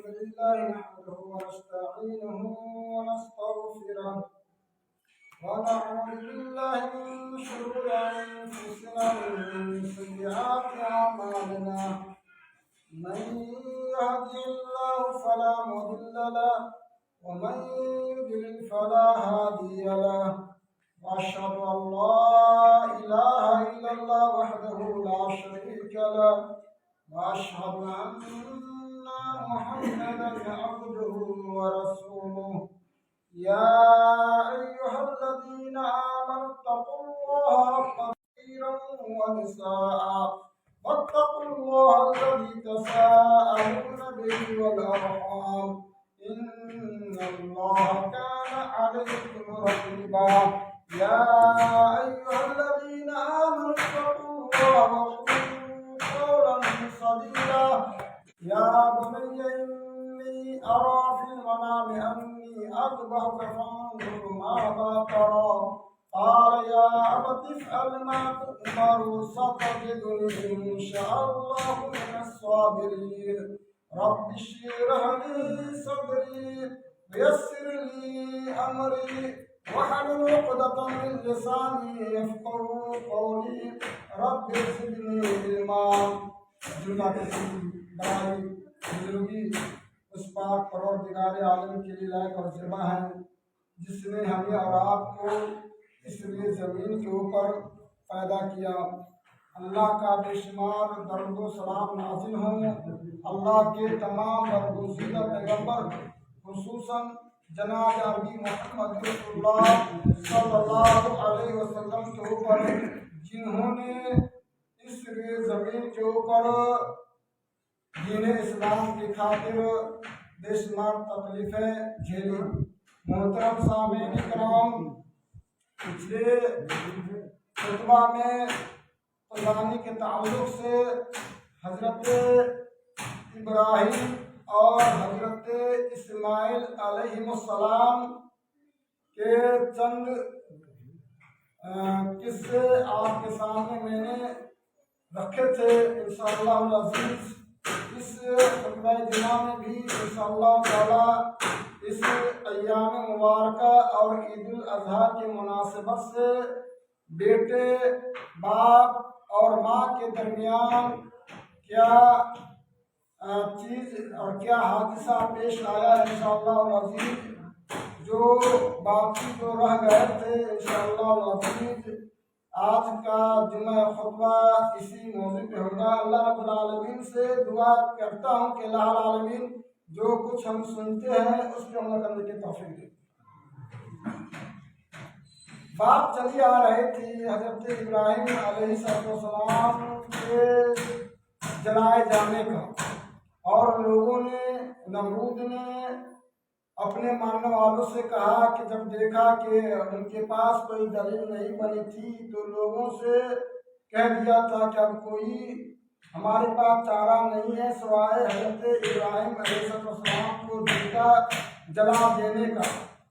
الحمد لله نحمده ونستعينه ونستغفره ونعوذ بالله من شرور أنفسنا ومن سيئات أعمالنا من يهده الله فلا مضل له ومن يضلل فلا هادي له وأشهد أن لا إله إلا الله وحده لا شريك له وأشهد أن محمدا عبده ورسوله يا أيها الذين آمنوا اتقوا الله كثيرا ونساء واتقوا الله الذي تساءلون به والأرحام إن الله كان عليكم رقيبا يا أيها الذين آمنوا اتقوا الله وقولوا قولا سديدا يا بني إني أرى في المنام أني أذبحك فانظر ماذا ترى قال يا أبت افعل ما تؤمر ستجدني إن شاء الله من الصابرين رب اشرح لي صدري ويسر لي أمري واحلل عقدة من لساني يفقهوا قولي رب زدني علما بڑائی بزرگی اس پاک پروردگار عالم کے لیے لائق اور ذمہ ہے جس نے ہمیں اور آپ کو اس لیے زمین کے اوپر پیدا کیا۔ اللہ کا بے شمار درود و سلام نازل ہوں اللہ کے تمام برگزیدہ پیغمبر خصوصاً جناب عربی محمد رسول اللہ صلی اللہ علیہ وسلم کے اوپر جنہوں نے اس لیے زمین کے اوپر دین اسلام کی خاطر بے شمار تکلیفیں جھیلی۔ محترم سامعین کرام، پچھلے خطبہ میں قربانی کے تعلق سے حضرت ابراہیم اور حضرت اسماعیل علیہ السلام کے چند قصے آپ کے سامنے میں نے رکھے تھے۔ انشاءاللہ العزیز اس خطبہ جمعہ میں بھی انشاءاللہ تعالی اس ایام مبارکہ اور عید الاضحیٰ کی مناسبت سے بیٹے باپ اور ماں کے درمیان کیا چیز اور کیا حادثہ پیش آیا ہے انشاءاللہ العزیز، جو باقی جو رہ گئے تھے انشاءاللہ العزیز آج کا جمعہ خطبہ اسی موضوع پہ ہوگا۔ اللہ رب العالمین سے دعا کرتا ہوں کہ اللہ العالمین جو کچھ ہم سنتے ہیں اس پہ عمل کرنے کی توفیق دے۔ بات چلی آ رہی تھی حضرت ابراہیم علیہ السلام کے جلائے جانے کا، اور لوگوں نے نمرود نے اپنے ماننے والوں سے کہا کہ جب دیکھا کہ ان کے پاس کوئی دلیل نہیں بنی تھی تو لوگوں سے کہہ دیا تھا کہ اب کوئی ہمارے پاس چارہ نہیں ہے سوائے حضرت ابراہیم علیہ السلام کو زندہ جلا دینے کا۔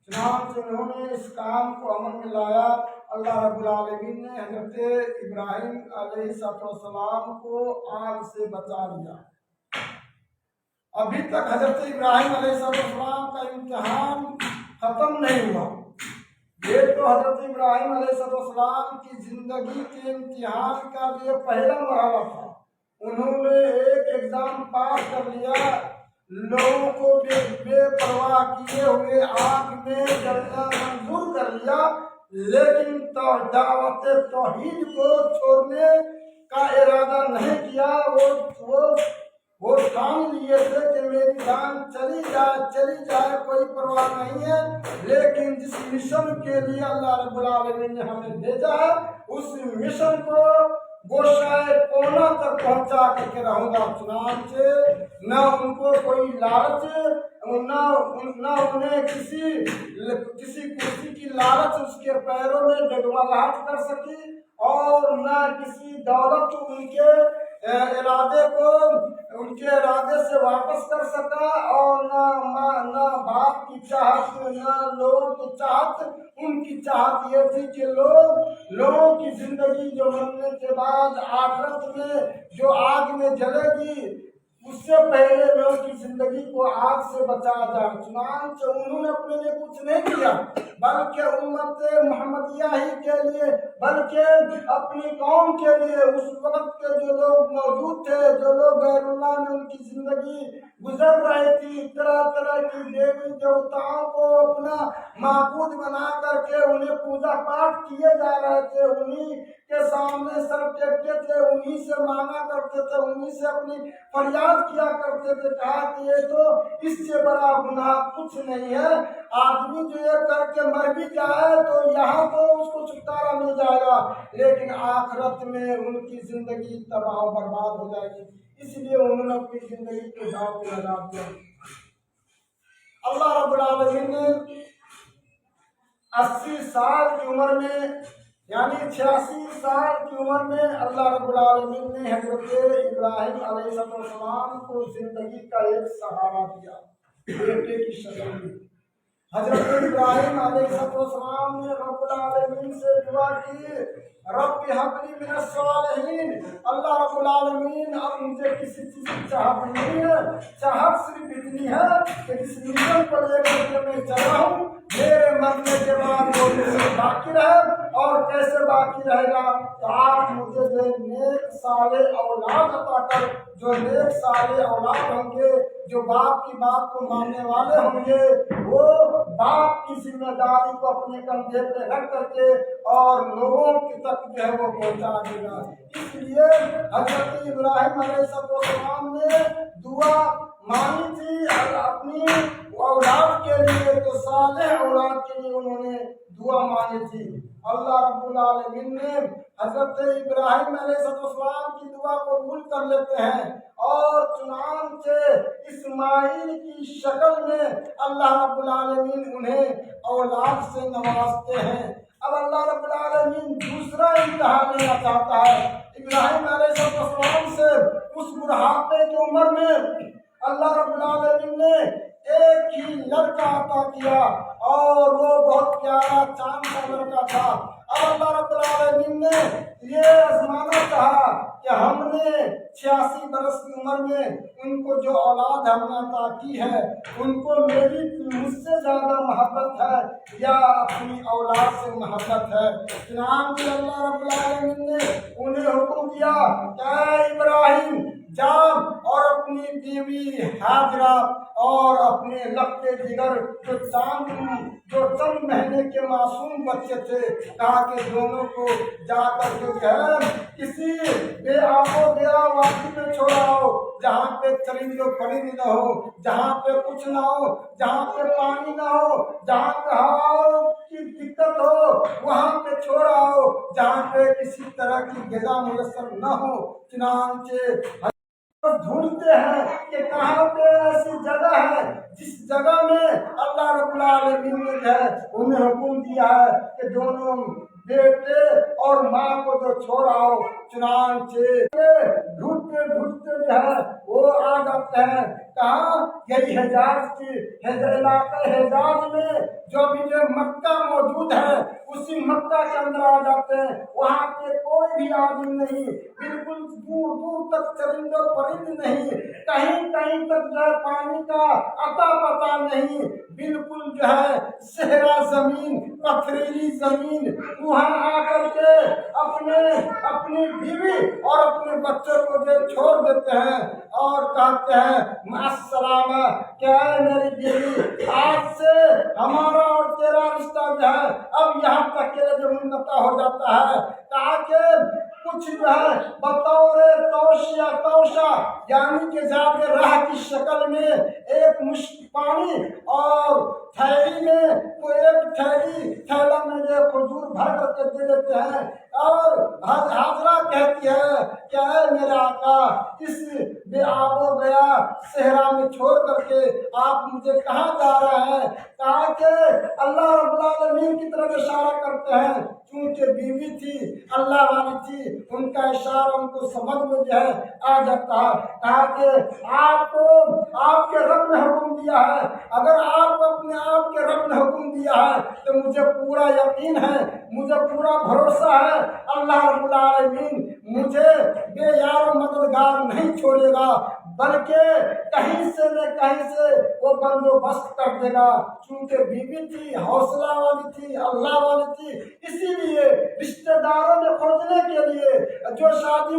چنانچہ انہوں نے اس کام کو عمل میں لایا۔ اللہ رب العالمین نے حضرت ابراہیم علیہ السلام کو آگ سے بچا لیا۔ ابھی تک حضرت ابراہیم علیہ السلام کا امتحان ختم نہیں ہوا۔ یہ تو حضرت ابراہیم علیہ السلام کی زندگی کے امتحان کا یہ پہلا مرحلہ تھا۔ انہوں نے ایک ایگزام پاس کر لیا، لوگوں کو بے پرواہ کیے ہوئے آگ میں جلنا منظور کر لیا، لیکن دعوت توحید کو چھوڑنے کا ارادہ نہیں کیا۔ وہ ٹھان لیے تھے کہ میری جان چلی جائے کوئی پرواہ نہیں ہے، لیکن جس مشن کے لیے اللہ رب العالمین نے ہمیں بھیجا ہے اس مشن کو گوشائے کونا تک پہنچا کر کے رہوں گا۔ چنانچہ نہ ان کو کوئی لالچ، نہ انہیں کسی کرسی کی لالچ اس کے پیروں میں ڈگمگاہٹ کر سکی، اور نہ کسی دولت ان کے ارادے سے واپس کر سکا، اور نہ باپ کی چاہت نہ لوگوں کی چاہت۔ ان کی چاہت یہ تھی کہ لوگوں کی زندگی جو مرنے کے بعد آخرت میں جو آگ میں جلے گی اس سے پہلے لوگوں کی زندگی जिंदगी को आग से बचाया जाए। चुनांचे उन्होंने अपने लिए कुछ नहीं किया, बल्कि उम्मत मोहम्मदिया ही के लिए, बल्कि अपनी कौम के लिए। उस वक्त के जो लोग मौजूद थे, जो लोग गैरुल्लाह में उनकी जिंदगी गुजर रही थी, तरह तरह की देवी देवताओं को अपना माबूद बना करके उन्हें पूजा पाठ किए जा रहे थे, उन्हीं के सामने सर टेकते थे, उन्हीं से मांगा करते थे, उन्हीं से अपनी फरियाद किया करते थे। कहा कि ये तो इससे बड़ा गुनाह कुछ नहीं है, आदमी जो ये करके मर भी जाए तो यहाँ तो उसको छुटकारा मिल जाएगा, लेकिन आखिरत में उनकी जिंदगी तबाह बर्बाद हो जाएगी। इसलिए उन्होंने अपनी जिंदगी को दांव पे लगा दिया। अल्लाह रब्बुल आलमीन ने 80 साल की उम्र में, यानी 86 साल की उम्र में अल्लाह रब्बुल आलमीन ने हजरत इब्राहिम अलैहिस्सलाम को जिंदगी का एक सहारा दिया, बेटे की शक्ल में। हजरत इब्राहिम अलैहिस्सलाम ने रब्बुल आलमीन से दुआ की, रब्बि हबली मिनस सालिहीन। अल्लाह रब्बुल आलमीन, अब मुझे किसी चीज की चाहत नहीं है, चाहत सिर्फ इतनी है कि जिस मिशन को लेकर के मैं चला हूँ, मेरे मरने के बाद वो मिशन बाकी रहे। और कैसे बाकी रहेगा? तो आप मुझे जो नेक साले औलाद अता कर, जो नेक साले औलाद होंगे, जो बाप की बात को मानने वाले होंगे, वो बाप की जिम्मेदारी को अपने कंधे पे रख करके और लोगों की तक जो है वो पहुंचा देगा। इसलिए हजरत इब्राहिम अलैहिस्सलाम ने दुआ मांगी थी अपनी औलाद के लिए, तो साले औलाद के लिए उन्होंने दुआ मांगी थी। अल्लाह रब्बुल आलमीन ने हजरत इब्राहिम अलैहिस्सलाम की दुआ को कबूल कर लेते हैं और चुनांचे इस्माइल की शक्ल में अल्लाह रब्बुल आलमीन उन्हें औलाद से नवाजते हैं। अब अल्लाह रब्बुल आलमीन दूसरा इम्तिहान लेना चाहता है इब्राहिम अलैहिस्सलाम से। उस बुढ़ापे की उम्र में अल्लाह रब्बुल आलमीन ने एक ही लड़का अता किया और वो बहुत प्यारा चांद का लड़का था। अब अल्लाह रब्बुल आलमीन ने ये आजमाना चाहा कि हमने 86 बरस की उम्र में उनको जो औलाद हमने अता की है, उनको मेरी मुझसे ज्यादा मोहब्बत है या अपनी औलाद से मोहब्बत है। चुनांचे अल्लाह रब्बुल आलमीन ने उन्हें हुक्म दिया कि इब्राहिम जा और अपनी बीवी हाजरा और अपने लखते जिगर जो चंद महीने के मासूम बच्चे थे, कहा कि दोनों को जाकर के घर किसी बेआबो गया वादी में छोड़ाओ, जहाँ पे चरिंदो परिंद न हो, जहाँ पे कुछ ना हो, जहाँ पे पानी ना हो, जहाँ पे हवा की दिक्कत हो, वहाँ पे छोड़ाओ, जहाँ पे किसी तरह की ग़िज़ा मुयस्सर न हो। चुनांचे ढूंढते हैं कि कहाँ पे ऐसी जगह है जिस जगह में अल्लाह रब्बुल आलमीन ने है उन्हें हुक्म दिया है कि दोनों बेटे और माँ को जो छोड़ाओ। चुनांचे ढूंढते ढूंढते जो है वो आ जाते हैं कहाँ? यही हिजाज की इलाका हिजाज में जो भी जो मक्का मौजूद है, उसी मक्का के अंदर आ जाते हैं। वहाँ पे कोई भी आदमी नहीं, बिल्कुल दूर दूर तक चरिंदो परिंद नहीं, कहीं कहीं तक जो है पानी का अता पता नहीं, बिल्कुल जो है सहरा जमीन, पथरीली जमीन। वहाँ आकर के अपनी बीवी और अपने बच्चों को जो छोड़ देते हैं और कहते हैं मास्सलामा, क्या है मेरी बीवी, आज से हमारा और तेरा रिश्ता जो है अब यहाँ तक के जो मुन्नता हो जाता है। ताकि कुछ जो है बतौर तौशा यानी कि जाके राह की शक्ल में एक मुश्क पानी और थैली में कोई एक थैला में जो खजूर भर करके दे देते हैं और हाजरा कहती है क्या है मेरा आका, इस बेआबो गया सहरा में छोड़ करके आप मुझे कहाँ जा रहे हैं? कहा कि अल्लाह रब्बुल आलमीन की तरफ इशारा करते हैं, क्योंकि बीवी थी अल्लाह वाली थी, उनका इशारा उनको समझ में जो है आ जाता है। कहा कि आपको आपके रब ने हुक्म दिया है, अगर आप अपने आप के रब ने हुक्म दिया है तो मुझे पूरा यकीन है, मुझे पूरा भरोसा है अल्लाह रब्बुल आलमीन मुझे बेयार मददगार नहीं छोड़ेगा, بلکہ کہیں سے نہ کہیں سے وہ بندوبست کر دے گا، چونکہ بیوی تھی، حوصلہ والی تھی، اللہ والی تھی، اسی لیے رشتہ داروں میں کھوجنے کے لیے جو شادی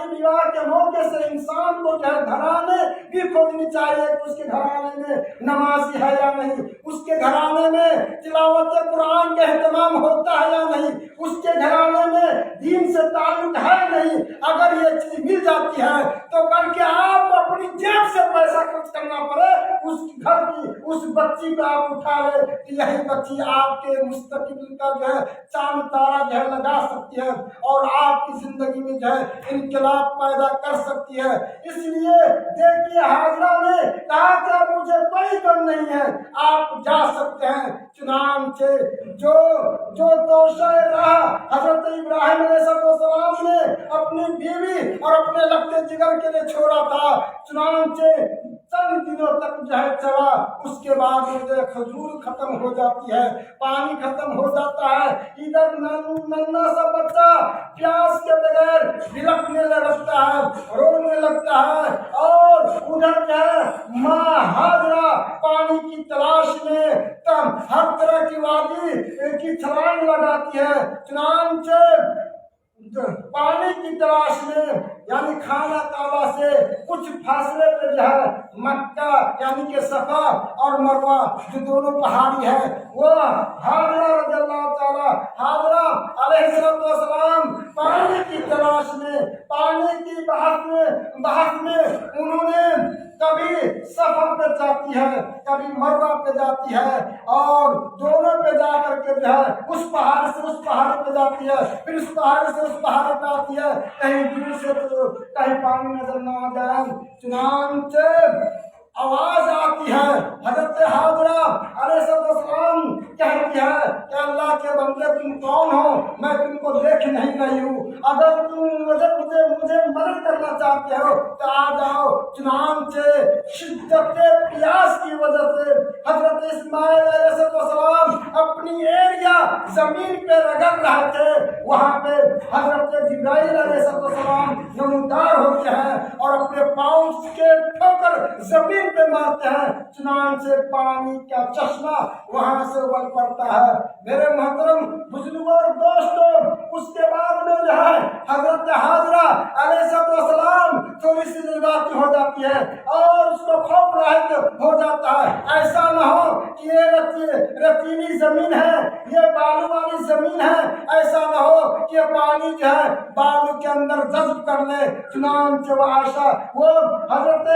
بیاہ کے موقع سے انسان کو جو ہے گھرانے بھی کھوجنی چاہیے کہ اس کے گھرانے میں نمازی ہے یا نہیں، اس کے گھرانے میں تلاوت قرآن کا اہتمام ہوتا ہے یا نہیں، اس کے گھرانے میں دین سے تعلق ہے نہیں۔ اگر یہ چیز مل جاتی ہے تو بلکہ آپ اپنی جیب سے پیسہ خرچ کرنا پڑے اس گھر کی اس بچی کو آپ اٹھا لے کہ یہی بچی آپ کے مستقبل کا جو ہے چاند تارا جو ہے لگا سکتی ہے اور آپ کی زندگی میں جو ہے انقلاب پیدا کر سکتی ہے۔ اس لیے دیکھیے حاضرہ نے کہا کہ مجھے کوئی غم نہیں ہے، آپ جا سکتے ہیں۔ چنانچہ جو توشہ رہا حضرت ابراہیم علیہ السلام نے اپنی بیوی اور اپنے لگتے جگر کے لیے چھوڑا تھا، چنانچہ چند دنوں تک جو ہے چلا، اس کے بعد مجھے کھجور ختم ہو جاتی ہے، پانی ختم ہو جاتا ہے، ادھر ننھا سا بچہ پیاس کے بغیر بلکنے لگتا ہے، رونے لگتا ہے، اور ادھر جو ہے ماں حاضرہ پانی کی تلاش میں ہر طرح کی وادی کی چھلانگ لگاتی ہے۔ چنانچہ پانی کی تلاش میں یعنی خانہ کعبہ سے کچھ فاصلے پہ جو ہے مکہ یعنی کہ صفا اور مروہ جو دونوں پہاڑی ہے، وہ حاضرہ رضی اللہ تعالی حاضرہ علیہ السلام پانی کی تلاش میں، پانی کی بحث میں انہوں نے کبھی صفا پہ جاتی ہے، کبھی مروہ پہ جاتی ہے، اور دونوں پہ جا کر کے جو ہے اس پہاڑ سے اس پہاڑ پہ جاتی ہے، پھر اس پہاڑ سے اس پہاڑ پہ آتی ہے، کہیں دور سے تو کہیں پانی نظر نہ آ جائے۔ چنانچہ آواز آتی ہے، حضرت حاضرہ علیہ السلام کہتی ہے کہ اللہ کے بندے تم کون ہو؟ میں تم کو دیکھ نہیں رہی ہوں، اگر تم مجھے مدد کرنا چاہتے ہو تو آ جاؤ۔ چنانچہ شدت پیاس کی وجہ سے حضرت اسماعیل علیہ السلام اپنی ایریا زمین پہ رگڑ رہے تھے، وہاں پہ حضرت جبرائیل علیہ السلام نمودار ہوتے ہیں اور اپنے پاؤں کے ٹھوکر زمین پہ مارتے ہیں، چنانچہ پانی کا چشمہ وہاں سے ابل پڑتا ہے۔ میرے محترم بزرگوں اور دوستوں، اس کے بعد میں جو ہے حضرت حاضرہ علیہ السلام تھوڑی سی جذباتی ہو جاتی ہے اور اس کو خوف لاحق ہو جاتا ہے، ایسا نہ ہو کہ یہ رتیلی زمین ہے، یہ بالو والی زمین ہے، ایسا نہ ہو کہ پانی جو ہے بالو کے اندر جذب کر لے۔ چنانچہ وہ حضرت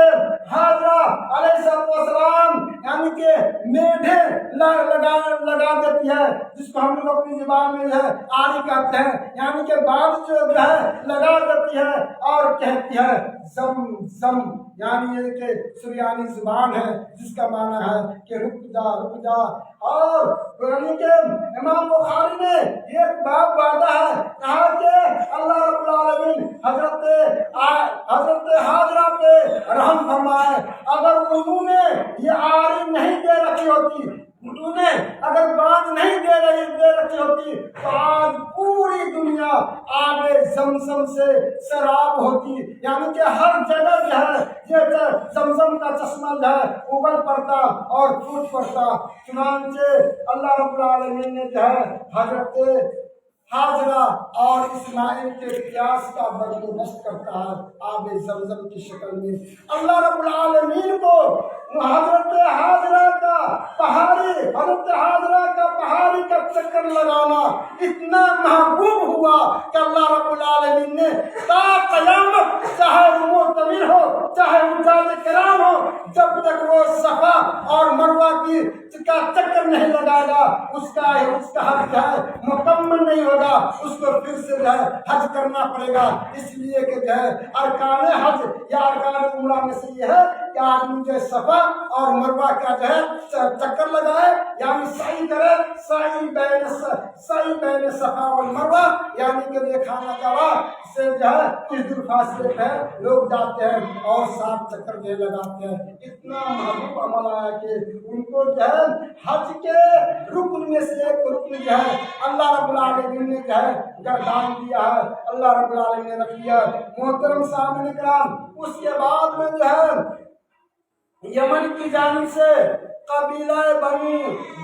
حاضرہ علیہ السلام یعنی کہ میڈھے لگا دیتی ہے، جس کو ہم لوگ اپنی زبان میں جو ہے آری کہتے ہیں، یعنی کہ بعد جو ہے لگا دیتی ہے اور کہتی ہے زم زم، یعنی یہ کہ سریانی زبان ہے جس کا معنی ہے کہ رک جا۔ اور یعنی کہ امام بخاری نے ایک باب وعدہ ہے، کہا کہ اللہ رب العالمین حضرت حاضرہ پہ رحم فرمائے، اگر انہوں نے یہ آری نہیں دے رکھی ہوتی، انہوں نے اگر بات نہیں دے رکھی ہوتی تو آج پوری دنیا آب زمزم سے سیراب ہوتی، یعنی کہ ہر جگہ جو ہے یہ زمزم کا چشمہ جو ہے ابل پڑتا اور ٹوٹ پڑتا۔ چنانچہ اللہ رب العالمین نے جو ہے حضرت حاضرہ اور اسماعیل کے پیاس کا بندوبست کرتا ہے آب زمزم کی شکل میں۔ اللہ رب العالمین کو حضرت حاضرہ کا پہاڑی کا چکر لگانا اتنا محبوب ہوا کہ اللہ رب العالمین نے تا قیامت، چاہے وہ معتمر ہو چاہے حجاج کرام ہو، جب تک وہ صفا اور مروہ کا چکر نہیں لگائے گا اس کا حج جو ہے مکمل نہیں ہوگا، اس کو پھر سے جو ہے حج کرنا پڑے گا۔ اس لیے کہ جو ہے ارکان حج یا ارکان عمرہ میں سے یہ ہے کہ آدمی جو ہے صفا اور مروہ کا جو ہے چکر لگائے، یعنی سعی کرے، سعی بین صفا والمروہ، یعنی کہ یہ خانہ کعبہ سے جو ہے کچھ دور فاصلے پہ لوگ جاتے ہیں اور 7 چکر جو لگاتے ہیں۔ اتنا محبوب عمل آیا کہ ان کو جو ہے ہے حج کے رکن میں سے ایک رکن جو ہے اللہ رب العالمین نے جو ہے گردان دیا ہے، اللہ رب العالمین نے رکھ دیا ہے۔ محترم سامعین کرام، اس کے بعد میں جو ہے یمن کی جانب سے قبیلہ بنو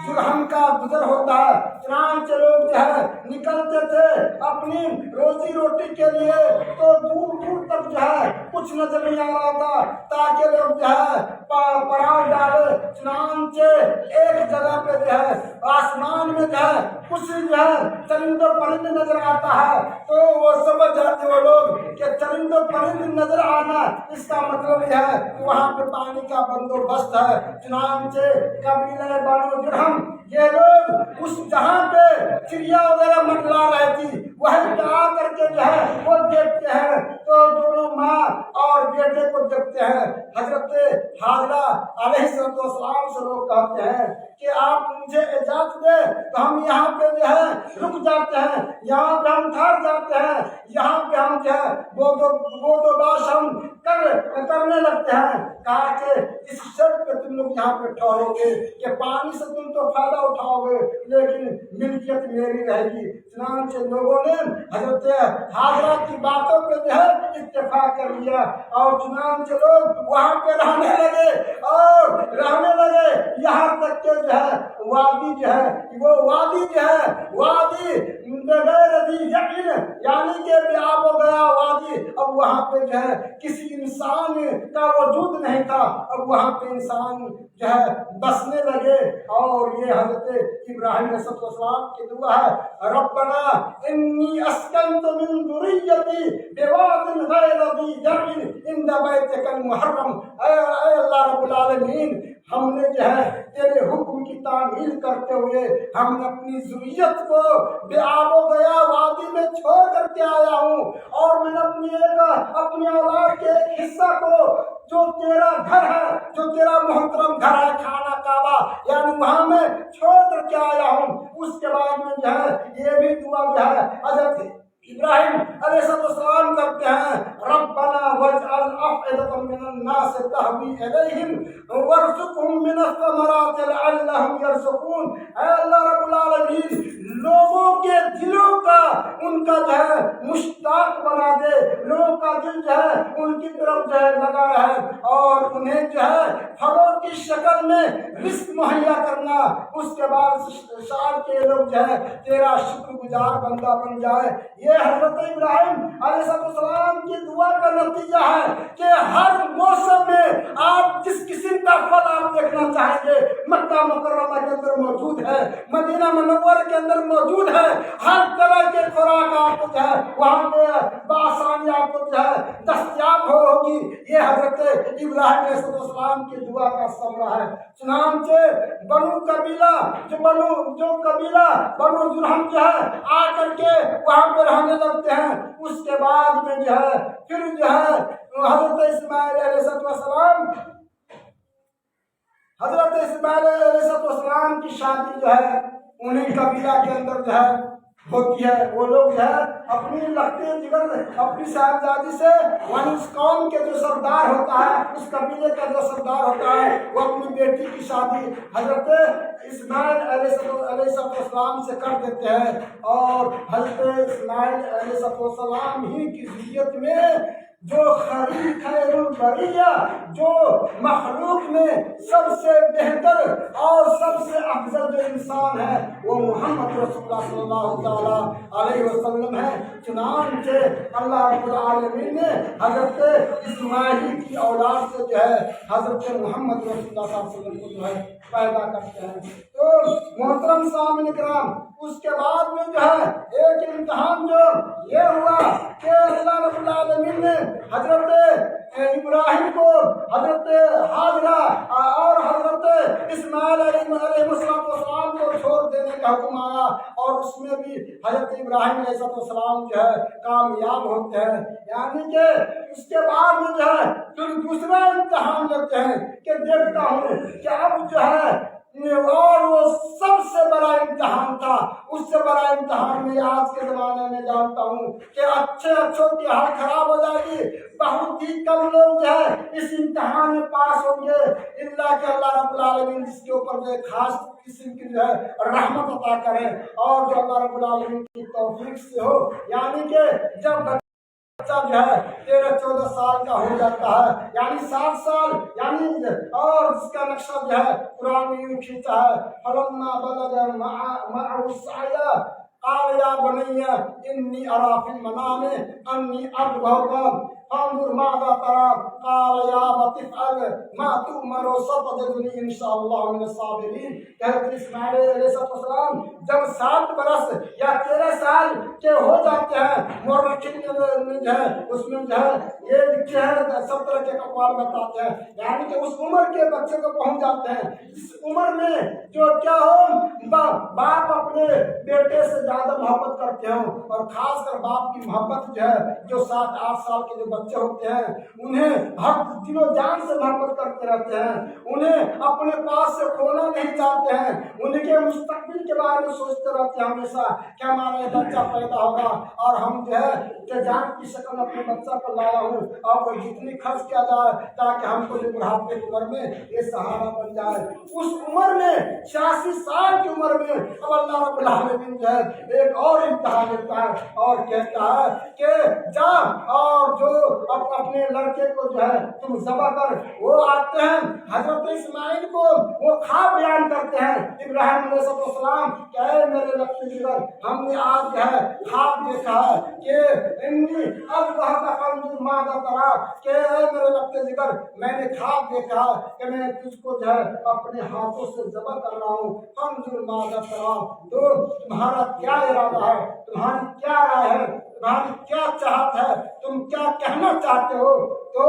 جرہم کا گزر ہوتا ہے، چنانچہ لوگ جو ہے نکلتے تھے اپنی روزی روٹی کے لیے، تو دور دور تک جو ہے کچھ نظر نہیں آ رہا تھا تاکہ لوگ جو ہے پڑاؤ ڈالے۔ چنانچہ ایک جگہ پہ جو ہے آسمان میں جو ہے کچھ جو ہے چرند و پرند نظر آتا ہے، تو وہ سمجھ جاتے وہ لوگ کہ چرند و پرند نظر آنا اس کا مطلب یہ ہے کہ وہاں پہ پانی کا بندوبست ہے۔ چنانچہ قبیلہ بنو جرہم یہ لوگ اس جہاں پہ چڑیا وغیرہ منڈلا رہتی وہیں پہ آ کر کے جو ہے وہ دیکھتے ہیں، تو دونوں ماں اور بیٹے کو دیکھتے ہیں۔ حضرت حاجرہ علیہ السلام سے لوگ کہتے ہیں کہ آپ مجھے اجازت دے تو ہم یہاں پہ جو ہے رک جاتے ہیں، یہاں پہ ہم ٹھہر جاتے ہیں، یہاں پہ ہم جو ہے بود و باش ہم کرنے لگتے ہیں۔ کہا کہ اس شرط پہ تم لوگ یہاں پہ ٹھہرو گے کہ پانی سے تم تو فائدہ اٹھاؤ گے لیکن ملکیت میری رہے گی۔ چنانچہ لوگوں نے حضرت حاجرہ کی باتوں پہ جو ہے اتفاق کر لیا اور چنانچہ لوگ وہاں پہ رہنے لگے اور رہنے لگے، یہاں تک کہ جو ہے وادی جو ہے وہ وادی جو ہے وادی بغیر ذی یقین یعنی کہ بیاب ہو گیا وادی، اب وہاں پہ جو ہے کسی انسان کا وجود نہیں تھا، اب وہاں پہ انسان جو ہے بسنے لگے۔ اور یہ حضرت ابراہیم علیہ السلام کی دعا ہے، ربنا انی اسکنت من ذریتی بواد غیر ذی زرع عند بیتک المحرم، اے اللہ رب العالمین ہم نے جو ہے تیرے حکم کی تعمیل کرتے ہوئے ہم نے اپنی ذریت کو بے آب و گیا وادی میں چھوڑ کر کے آیا ہوں، اور میں نے اپنی اولاد کے ایک حصہ کو جو تیرا گھر ہے، جو تیرا محترم گھر ہے خانہ کعبہ یعنی وہاں میں چھوڑ کر کے آیا ہوں۔ اس کے بعد میں جو ہے یہ بھی دعا جو ہے حضرت ابراہیم علیہ السلام کرتے ہیں، ربنا واجعل افئدة من الناس تهوی الیہم وارزقهم من الثمرات لعلهم يرزقون، اے اللہ رب العالمین لوگوں کے دلوں کا ان کا جو ہے مشتاق بنا دے، لوگوں کا دل جو ہے ان کی طرف جو ہے لگا رہے اور انہیں جو ہے پھلوں کی شکل میں رزق مہیا کرنا، اس کے بعد سال کے لوگ جو ہے تیرا شکر گزار بندہ بن جائے۔ یہ حضرت ابراہیم علیہ السلام کی دعا کا نتیجہ ہے کہ ہر موسم میں آپ جس قسم کا پھل آپ دیکھنا چاہیں گے مکہ مکرمہ کے اندر موجود ہے، مدینہ منورہ کے اندر موجود ہے، ہر طرح کے خوراک آپ کو جو ہے وہاں پہ بآسانی آپ کو جو ہے دستیاب ہوگی۔ یہ حضرت ابراہیم علیہ السلام کی دعا کا ثمرہ ہے۔ چنانچہ بنو قبیلہ بنو جرہم جو ہے آ کر کے وہاں پہ رہنے لگتے ہیں۔ اس کے بعد میں جو ہے پھر جو ہے حضرت اسماعیل علیہ السلام کی شادی جو ہے انہیں قبیلہ کے اندر جو ہے ہوتی ہے۔ وہ لوگ جو ہے اپنی لختے جگر اپنی صاحبزادی سے اس قوم کے جو سردار ہوتا ہے، اس قبیلے کا جو سردار ہوتا ہے، وہ اپنی بیٹی کی شادی حضرت اسماعیل علیہ السلام سے کر دیتے ہیں، اور حضرت اسماعیل علیہ السلام ہی کی ذریت میں جو خیر البریہ جو مخلوق میں سب سے بہتر اور سب سے افضل جو انسان ہے وہ محمد رسول اللہ صلی اللہ تعالیٰ علیہ وسلم ہے۔ چنانچہ اللہ رب العالمین نے حضرت اسماعیل کی اولاد سے جو ہے حضرت محمد رسول اللہ صلی اللہ علیہ وسلم کو جو ہے پیدا کرتے ہیں۔ تو محترم سامعین کرام، اس کے بعد میں جو ہے ایک امتحان جو یہ ہوا کہ اللہ رب العالمین نے حضرت ابراہیم کو حضرت حاجرہ اور حضرت اسماعیل علیہ السلام کو چھوڑ دینے کا حکم آیا، اور اس میں بھی حضرت ابراہیم علیہ السلام جو ہے کامیاب ہوتے ہیں۔ یعنی کہ اس کے بعد میں جو ہے پھر دوسرا امتحان لیتے ہیں کہ دیکھتا ہوں کہ اب جو ہے और वो सबसे बड़ा इम्तिहान था। उससे बड़ा इम्तिहान मैं आज के ज़माने में जानता हूँ कि अच्छों की हालत खराब हो जाएगी। बहुत ही कम लोग जो है इस इम्तिहान में पास होंगे, इल्ला कि अल्लाह रब्बुल आलमीन जिसके ऊपर जो खास किस्म की जो है रहमत अता करें, और जो अल्लाह रब्बुल आलमीन की तौफीक से हो। यानी कि जब बच्चा जो है 13-14 साल का हो जाता है, यानी 7 साल, यानी और इसका नक्शा जो है कुरान में यूं खींचा है, फलम्मा बलग मअहु सअया क़ाल या बुनय्या इन्नी अरा फिल मनामी अन्नी अज़बहुका फंज़ुर माज़ा तरा क़ाल या अबति इफ़अल मा तु'मर सतजिदुनी इंशाअल्लाह मिनस साबिरीन। हज़रत इस्माइल अलैहिस्सलाम जब 7 बरस या 13 साल के हो जाते हैं, मुर्रखीन में जो है उसमें जो है ये लिखे हैं, सब तरह के अक़वाल बताते हैं, यानी कि उस उम्र के बच्चे को पहुंच जाते हैं। इस उम्र में जो क्या हो, बाप अपने बेटे से ज्यादा मोहब्बत करते हो, और खासकर बाप की मोहब्बत जो है, जो 7-8 साल के जो बच्चे होते हैं उन्हें हर दिलो जान से मोहब्बत करते रहते हैं, उन्हें अपने पास से खोना नहीं चाहते हैं, उनके मुस्तकबिल के बारे में सोचते रहते हैं हमेशा कि हमारा ये बच्चा पैदा होगा और हम जो है जान की शक्ल अपने बच्चा को लाया हूँ, और वो जितनी खर्च किया जाए ताकि हमको जो बुढ़ापे की उम्र में ये सहारा बन जाए। उस उम्र में 86 साल की उम्र में अब अल्लाह रब्बुल आलमीन जो है एक और इम्तिहान देता है और कहता है कि जा और जो अपने लड़के को जो है तुम ज़बह कर। वो आते हैं हजरत इस्माइल को, वो ख्वाब बयान करते हैं इब्राहिम अलैहिस्सलाम, क्या है मेरे लक्ष्य जिगर, हमने आज जो है ख्वाब देखा है कि इन्नी अज़बहुका फंज़ुर माज़ा तरा, कि मेरे लक्ष्य जिगर मैंने ख्वाब देखा कि मैं तुझको जो है अपने हाथों से ज़बह कर रहा हूँ, फंज़ुर माज़ा तरा, तो तुम्हारा क्या इरादा है, तुम्हारी क्या राय है, तुम्हारी क्या चाहत है, तुम क्या कहना चाहते हो। तो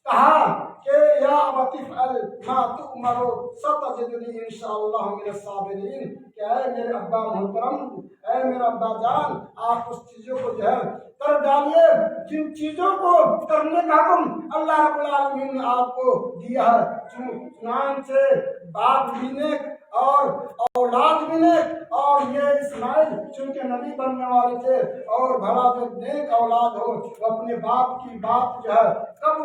कहा कि या अबति इफ़अल मा तु'मर सतजिदुनी इंशाअल्लाह मिनस साबिरीन, क्या है मेरे अब्बा मोहतरम, ऐ मेरा अब्बा जान, आप उस चीज़ों को जो है कर डालिए जिन चीज़ों को करने का हुक्म अल्लाह रब्बुल आलमीन ने आपको दिया है। चुनांचे बाप भी नेक और औलाद भी नेक, और ये इस्माइल चूंकि नबी बनने वाले थे, और भला जो नेक औलाद हो वो अपने बाप की बात जो है कब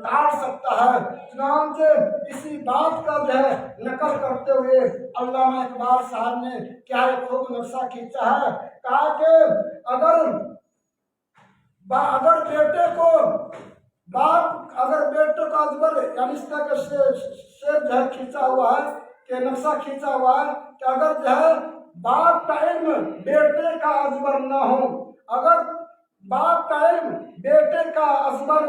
टाल सकता है। चुनांचे इसी बात का जो है नकल करते हुए अल्लामा इकबाल साहब ने क्या एक खूब नक्शा खींचा है, कहा कि अगर बेटे को बाप, अगर बेटे का अजबर, यानी इस तरह का शेर जो है खींचा हुआ है कि नक्शा खींचा हुआ है कि अगर जो है बाप का इल्म बेटे का अजबर न हो, अगर बाप का इल्म बेटे का अजबर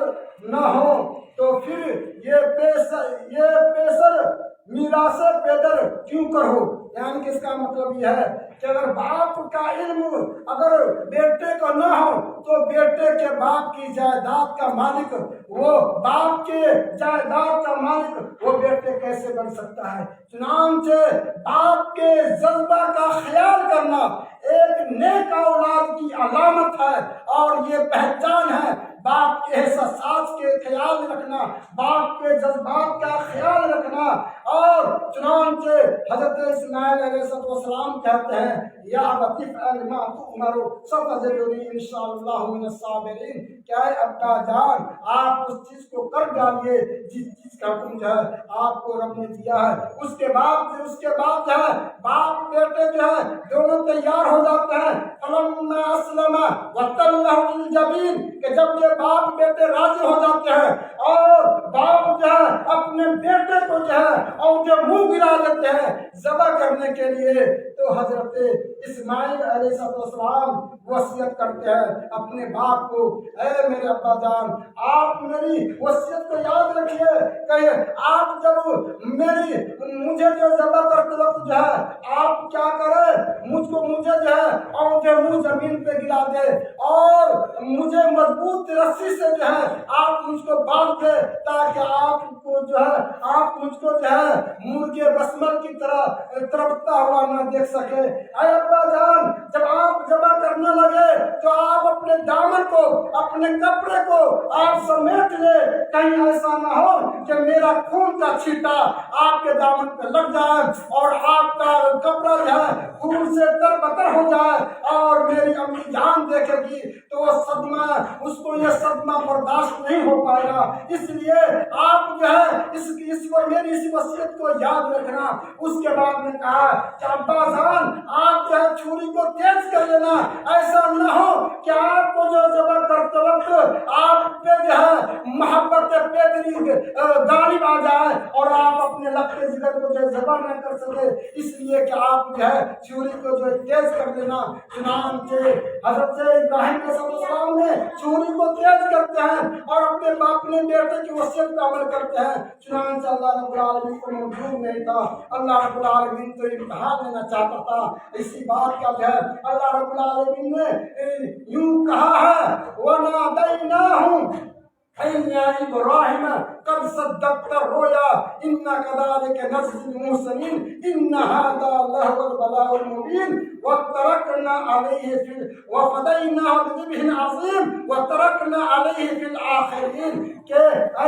न हो तो फिर ये पेशर मीरासे पेदर क्यों करो। यानी कि इसका मतलब यह है कि अगर बाप का इल्म अगर बेटे को न हो तो बेटे के बाप की जायदाद का मालिक, वो बाप के जायदाद का मालिक वो बेटे कैसे बन सकता है। चुनांचे बाप के जज्बा का ख्याल करना एक नेक औलाद की अलामत है, और ये पहचान है बाप के एहसास के ख्याल रखना, बाप के जज्बात का ख्याल रखना। और चुनांचे हजरत इस्माइल अलैहिस्सलाम कहते हैं या अबति इफ़अल मा तु'मर सतजिदुनी इंशाअल्लाह मिनस साबिरीन, क्या है अब्बा जान आप उस चीज को कर डालिए जिस चीज का हुक्म जो है आपको रब ने दिया है। उसके बाद जो है बाप बेटे जो है दोनों तैयार हो जाते हैं। फलम्मा अस्लमा वतल्लहु लिल जबीन, कि जब ये बाप बेटे राजी हो जाते हैं और बाप जो है अपने बेटे को जो है और जो मुंह गिरा देते हैं ज़बह करने के लिए, तो हजरत इस्माइल अलैहिस्सलाम वसीयत करते हैं अपने बाप को, ऐ मेरे अब्बा जान आप मेरी वसीयत को याद रखिए, कहिए आप जब मुझे जो ज़बह करते वक्त जो है आप क्या करें, मुझे जो है और मुंह जमीन पे गिरा दे, और मुझे मजबूत रस्सी से जो है आप मुझको बांध दे, ताकि आपको जो है आप मुझको जो है मुर्गे बसमल की तरह तड़पता हुआ न देख सके। अरे अब्बा जान जब आप ज़बह करने लगे तो आप अपने दामन को, अपने कपड़े को आप समेट ले, कहीं ऐसा ना हो कि मेरा खून का छींटा आपके दामन पे लग जाए और आपका कपड़ा जो है खून से तरबतर हो जाए और मेरी अम्मी जान देखेगी तो वो सदमा, उसको ये सदमा बर्दाश्त नहीं हो पाएगा। इसलिए आप जो है इसको मेरी इस वसीयत को याद रखना। उसके बाद में कहा कि अब्बा जान आप जो है छुरी को तेज कर लेना, ऐसा न हो कि आपको जो जबर करते वक्त आप पे जो है मोहब्बत पेदरी गालिब आ जाए और आप अपने लक्ष्य जिगर को जो जबर न कर सके, इसलिए कि आप जो है छुरी को जो तेज कर देना। चुनांचे हजरत इब्राहिम अलैहिस्सलाम ने छुरी को तेज करते हैं और अपने बाप ने बेटे की वसीयत पे अमल करते हैं। चुनांचे अल्लाह रब्बुल आलमीन को मंजूर नहीं था, अल्लाह रब्बुल आलमीन तो इम्तिहान लेना चाहता था। इसी बात का जो है अल्लाह रब्बुल आलमीन ने यूं कहा है, वनादैनाहु या इब्राहिम कद सद्दक़्ता रोया इन्ना कज़ालिका नज़्ज़िल मुहसिनीन इन्ना हाज़ा लहुल बलाउल मुबीन व तरकना अलैहि फिल व फदैनाहु बिज़िब्हिन अज़ीम व तरकना अलैहि फिल आखिरीन। के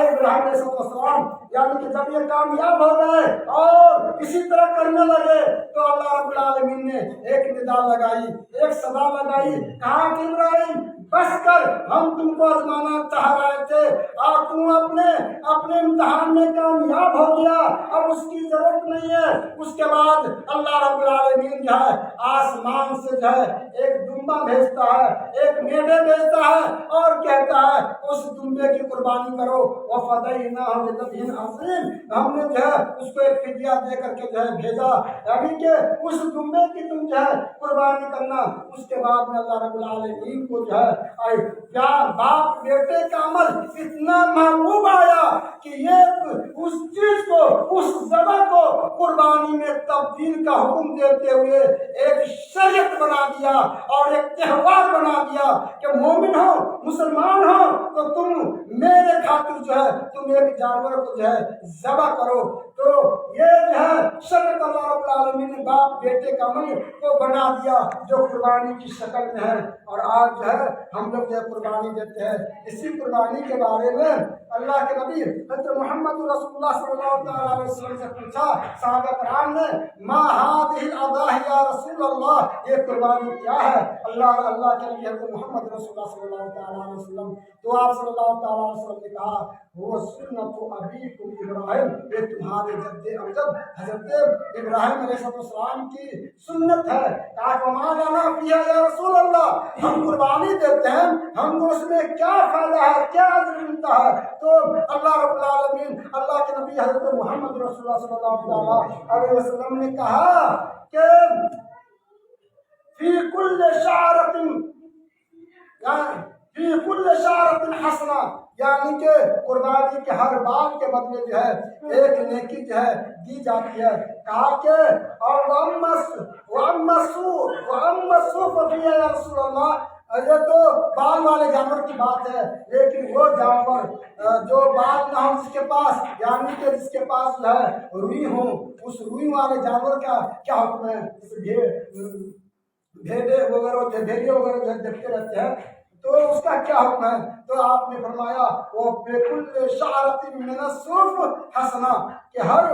इब्राहिम अलैहिस्सलाम यानी कि जब ये कामयाब हो गए और इसी तरह करने लगे तो अल्लाह रब्बुल आलमीन ने एक निदा लगाई, एक सदा लगाई, कहा कि इब्राहिम बस कर, हम तुमको आजमाना चाह रहे थे और तुम अपने इम्तिहान में कामयाब हो गया, अब उसकी जरूरत नहीं है। उसके बाद अल्लाह रब्बुल आलमीन जो है आसमान से जो है एक दुम्बा भेजता है, एक मेढे भेजता है और कहता है उस दुम्बे की कुर्बानी करो। वो फदैनाहु बिज़िब्हिन अज़ीम, हमने जो है उसको एक फिदिया दे करके जो है भेजा, यानी कि उस दुम्बे की तुम जो है कुर्बानी करना। उसके बाद में अल्लाह रब्बुल आलमीन को जो है प्यार बाप बेटे का अमल इतना महबूब आया कि ये उस चीज को, उस ज़बह को कुर्बानी में तब्दील का हुक्म देते हुए एक शरीयत बना दिया और एक त्योहार बना दिया कि मोमिन हो, मुसलमान हो तो तुम मेरे खातिर जो है तुम एक जानवर को जो है ज़बह करो। तो ये जो है शरीयत अल्लाह रब्बुल आलमीन ने बाप बेटे का अमल को बना दिया जो कुर्बानी की शक्ल में है। और आज जो है हम लोग जो कुर्बानी देते हैं, इसी कुर्बानी के बारे में अल्लाह के नबी हज़रत मोहम्मद रसूलुल्लाह सल्लल्लाहु अलैहि वसल्लम से पूछा, सहाबा कराम ने, मा हादिहिल अज़ाही या रसूल अल्लाह, ये कुर्बानी क्या है? अल्लाह के नबी हज़रत मोहम्मद रसूलुल्लाह सल्लल्लाहु अलैहि वसल्लम, तो आप सल्लल्लाहु अलैहि वसल्लम ने कहा, वो सुन्नतु अबीकुम इब्राहिम, ये तुम्हारे जद्दे अमजद हज़रत इब्राहिम अलैहिस्सलाम की सुन्नत है। कहा कमाना फिया या रसूल अल्लाह, हम कुर्बानी देते हैं, हमको उसमें क्या फायदा है, क्या अजर मिलता है? तो अल्लाह रब्बुल आलमीन, अल्लाह के नबी हज़रत मोहम्मद रसूलुल्लाह सल्लल्लाहु अलैहि वसल्लम ने कहा कि फी कुल्ल शारतिन हसना, यानी कि कुर्बानी के हर बाल के बदले जो है एक नेकी जो है दी जाती है। कहा कि ये तो बाल वाले जानवर की बात है, लेकिन वो जानवर जो बाल ना हो जिसके पास, यानी कि जिसके पास जो है रुई हो, उस रुई वाले जानवर का क्या हुक्म है? भेड़े वगैरह भेड़िए वगैरह जो देखते रहते हैं तो उसका क्या हुक्म है? तो आपने फरमाया वो बेकुल शारतिन मिन सुफ हसना, कि हर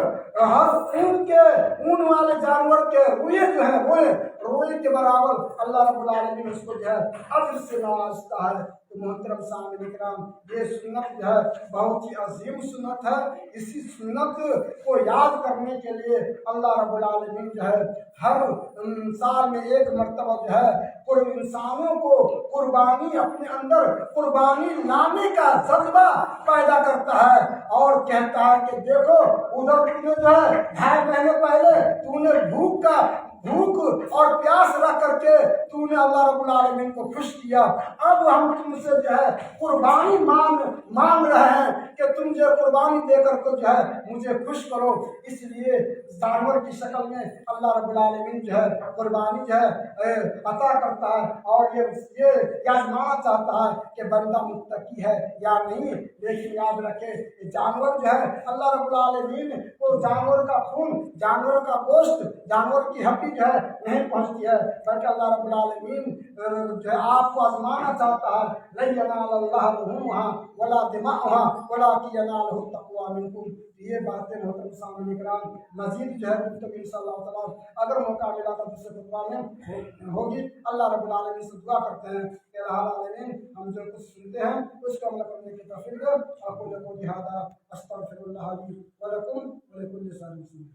ऊन वाले जानवर के रुए जो है वो रुए के बराबर अल्लाह रब्बुल आलमीन उसको जो है अज्र से नवाजता है। तो मोहतरम सामने इकराम, ये सुन्नत जो है बहुत ही अजीम सुन्नत है। इसी सुन्नत को याद करने के लिए अल्लाह रब्बुल आलमीन जो है हर साल में एक मरतबा जो है इंसानों को कुर्बानी, अपने अंदर कुर्बानी लाने का जज्बा पैदा करता है और कहता है कि देखो उधर तुमने जो है 2.5 महीने पहले तूने भूख और प्यास रख करके तूने अल्लाह रब्बुल आलमीन को खुश किया, अब हम तुमसे जो है कुर्बानी मांग रहे हैं कि तुम जो कुर्बानी देकर को जो है मुझे खुश करो। इसलिए जानवर की शक्ल में अल्लाह रब्बुल आलमीन जो है कुर्बानी जो है अता करता है और ये आजमाना चाहता है कि बंदा मुत्तकी है या नहीं। लेकिन याद रखे जानवर जो है अल्लाह रब्बुल आलमीन को जानवर का खून, जानवर का गोश्त, जानवर की हड्डी کامیابی جو ہے نہیں پہنچتی ہے، بلکہ اللہ رب العالمین جو ہے آپ کو آزمانا چاہتا ہے. لن ینال اللہ لحومها ولا دماؤها ولکن ینالہ التقوی منکم. یہ باتیں محترم سامعین کرام مزید جو ہے گفتگو انشاءاللہ تعالیٰ اگر موقع ملا تو دوسرے خطبہ میں ہوگی. اللہ رب العالمین سے دعا کرتے ہیں کہ اللہ العالمین ہم جو کچھ سنتے ہیں اس کو عمل کرنے کی توفیق دے. اقول قولی ھذا استغفر اللہ لی ولکم ولکل سائر المسلمین.